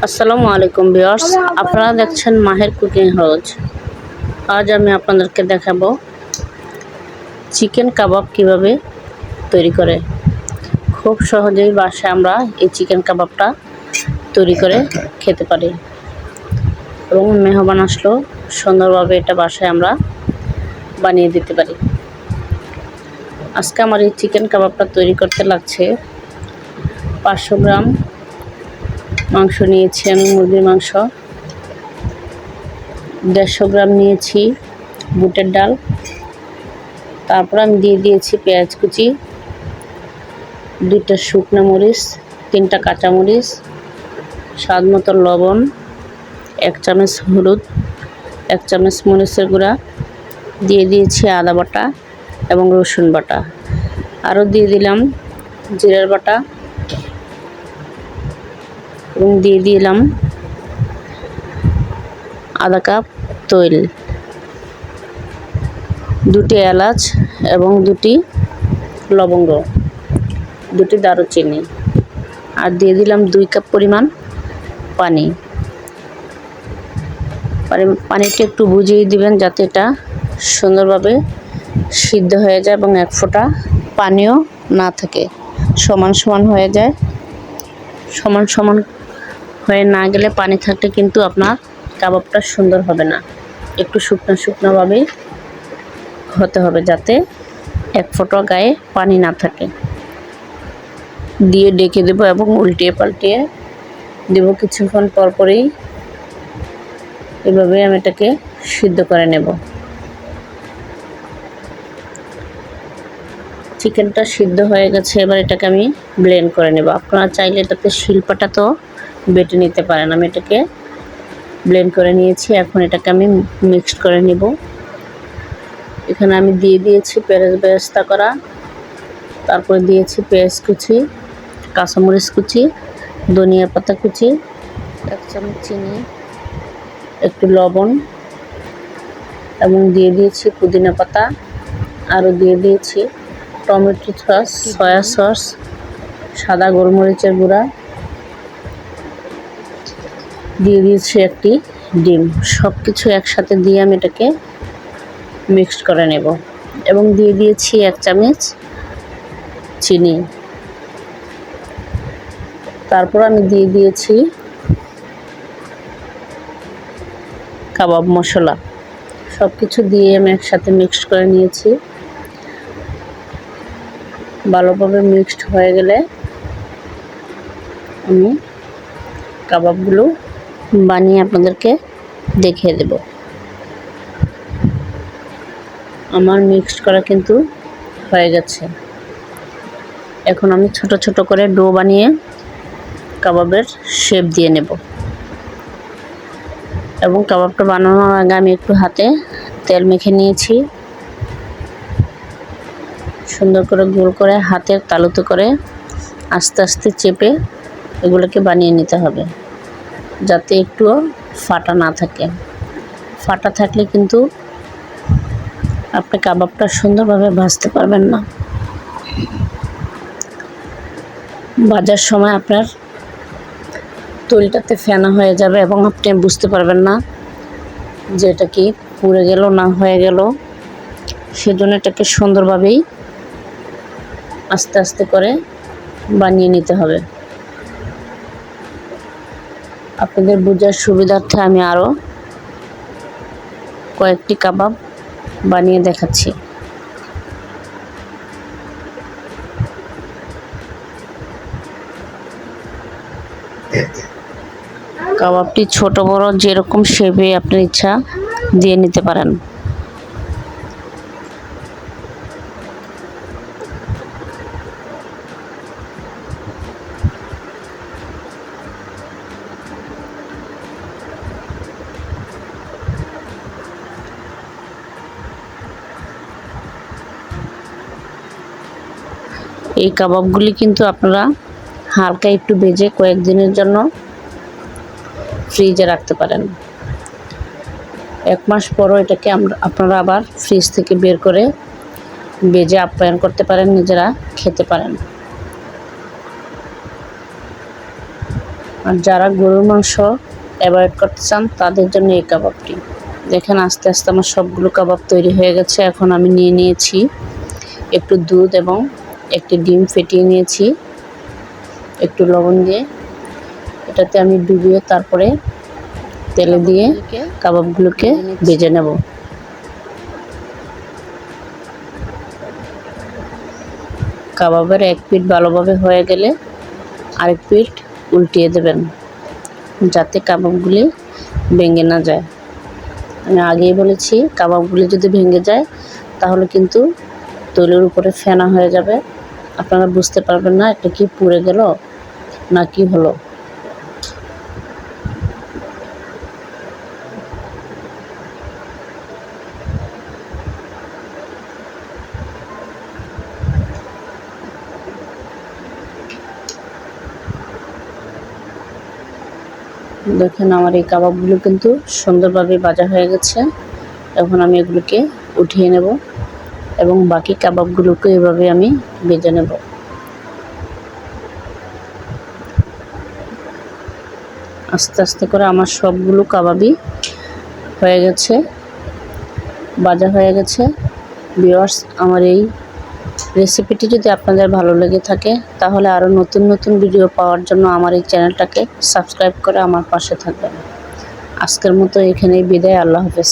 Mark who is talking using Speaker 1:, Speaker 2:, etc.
Speaker 1: আসসালামু আলাইকুম ভিউয়ার্স, আপনারা দেখছেন মাহের কুকিং হাউস। আজ আমি আপনাদেরকে দেখাবো চিকেন কাবাব কিভাবে তৈরি করে। খুব সহজেই বাসায় আমরা এই চিকেন কাবাবটা তৈরি করে খেতে পারি এবং মেহমান আসলেও সুন্দরভাবে এটা বাসায় আমরা বানিয়ে দিতে পারি। আজকে আমার এই চিকেন কাবাবটা তৈরি করতে লাগছে 500 গ্রাম মাংস নিয়েছি আমি, মুরগির মাংস। 150 গ্রাম নিয়েছি বুটের ডাল। তারপর আমি দিয়ে দিয়েছি পেঁয়াজ কুচি, 2টা শুকনো মরিচ, 3টা কাঁচামরিচ, স্বাদ মতো লবণ, 1 চামচ হলুদ, 1 চামচ মরিচের গুঁড়া, দিয়ে দিয়েছি আদা বাটা এবং রসুন বাটা। আরও দিয়ে দিলাম জিরার বাটা এবং দিয়ে দিলাম আধা কাপ তৈল, 2টি এলাচ এবং 2টি লবঙ্গ, 2টি দারুচিনি, আর দিয়ে দিলাম 2 কাপ পরিমাণ পানি। পানিটা একটু বুঝিয়ে দিবেন যাতে এটা সুন্দরভাবে সিদ্ধ হয়ে যায় এবং এক ফোঁটা পানিও না থাকে, সমান সমান হয়ে যায়। সমান সমান হয়ে না গেলে পানি থাকলে কিন্তু আপনার কাবাবটা সুন্দর হবে না। একটু শুকনো শুকনোভাবে হতে হবে যাতে এক ফোঁটা গায়ে পানি না থাকে। দিয়ে ডেকে দেব এবং উল্টিয়ে পাল্টিয়ে দেব। কিছুক্ষণ পরপরই এভাবে আমি এটাকে সিদ্ধ করে নেব। চিকেনটা সিদ্ধ হয়ে গেছে, এবার এটাকে আমি ব্লেন্ড করে নেব। আপনারা চাইলে এটাতে শিলপাটা তো বেটে নিতে পারেন। আমি এটাকে ব্লেন্ড করে নিয়েছি, এখন এটাকে আমি মিক্সড করে নেব। এখানে আমি দিয়ে দিয়েছি বেরেস্তা করা, তারপরে দিয়েছি পেঁয়াজ কুচি, কাঁচামরিচ কুচি, ধনিয়া পাতা কুচি, 1 চামচ চিনি, একটু লবণ এবং দিয়ে দিয়েছি পুদিনা পাতা। আরও দিয়ে দিয়েছি টমেটো সস, সয়া সস, সাদা গোলমরিচের গুঁড়া, দিয়ে দিয়েছি একটি ডিম। সব কিছু একসাথে দিয়ে আমি এটাকে মিক্সড করে নেব এবং দিয়ে দিয়েছি 1 চামচ চিনি। তারপর আমি দিয়ে দিয়েছি কাবাব মশলা। সব কিছু দিয়ে আমি একসাথে মিক্সড করে নিয়েছি। ভালোভাবে মিক্সড হয়ে গেলে আমি কাবাবগুলো বানিয়ে আপনাদেরকে দেখিয়ে দেব। আমার মিক্সড করা কিন্তু হয়ে গেছে। এখন আমি ছোট ছোট করে ডো বানিয়ে কাবাবের শেপ দিয়ে নেব এবং কাবাবটা বানানোর আগে আমি একটু হাতে তেল মেখে নিয়েছি। সুন্দর করে গোল করে হাতের তালুতে করে আস্তে আস্তে চেপে এগুলোকে বানিয়ে নিতে হবে যাতে একটুও ফাটা না থাকে। ফাটা থাকলে কিন্তু আপনি কাবাবটা সুন্দরভাবে ভাজতে পারবেন না। ভাজার সময় আপনার তৈলটাতে ফেনা হয়ে যাবে এবং আপনি বুঝতে পারবেন না যে এটা কি পুড়ে গেল না হয়ে গেল। সেজন্য এটাকে সুন্দরভাবেই আস্তে আস্তে করে বানিয়ে নিতে হবে। আপনাদের বোঝার সুবিধার্থে আমি আরও কয়েকটি কাবাব বানিয়ে দেখাচ্ছি। কাবাবটি ছোট বড় যেরকম শেপে আপনার ইচ্ছা দিয়ে নিতে পারেন। এই কাবাবগুলি কিন্তু আপনারা হালকা একটু ভেজে কয়েকদিনের জন্য ফ্রিজে রাখতে পারেন। 1 মাস পরও এটাকে আপনারা আবার ফ্রিজ থেকে বের করে ভেজে আপ্যায়ন করতে পারেন, নিজেরা খেতে পারেন। আর যারা গরুর মাংস অ্যাভয়েড করতে চান তাদের জন্য এই কাবাবটি। দেখেন আস্তে আস্তে আমার সবগুলো কাবাব তৈরি হয়ে গেছে। এখন আমি নিয়ে নিয়েছি একটু দুধ এবং একটি ডিম ফেটিয়ে নিয়েছি একটু লবণ দিয়ে। এটাতে আমি ডুবিয়ে তারপরে তেলে দিয়ে কাবাবগুলোকে ভেজে নেব। কাবাবের এক পিঠ ভালোভাবে হয়ে গেলে আরেক পিঠ উল্টিয়ে দেবেন যাতে কাবাবগুলি ভেঙে না যায়। আমি আগেই বলেছি কাবাবগুলি যদি ভেঙে যায় তাহলে কিন্তু তৈলের উপরে ফেনা হয়ে যাবে, আপনারা বুঝতে পারবেন না এটা কি পুড়ে গেল না কি হলো। দেখেন আমার এই কাবাবগুলো কিন্তু সুন্দরভাবে ভাজা হয়ে গেছে। এখন আমি এগুলোকে উঠিয়ে নেব এবং বাকি কাবাবগুলোকে এভাবে আমি ভেজে নেব। আস্তে আস্তে করে আমার সবগুলো কাবাবই হয়ে গেছে, ভাজা হয়ে গেছে। ভিউয়ার্স, আমার এই রেসিপিটি যদি আপনাদের ভালো লেগে থাকে তাহলে আরও নতুন নতুন ভিডিও পাওয়ার জন্য আমার এই চ্যানেলটাকে সাবস্ক্রাইব করে আমার পাশে থাকবেন। আজকের মতো এখানেই বিদায়। আল্লাহ হাফেজ।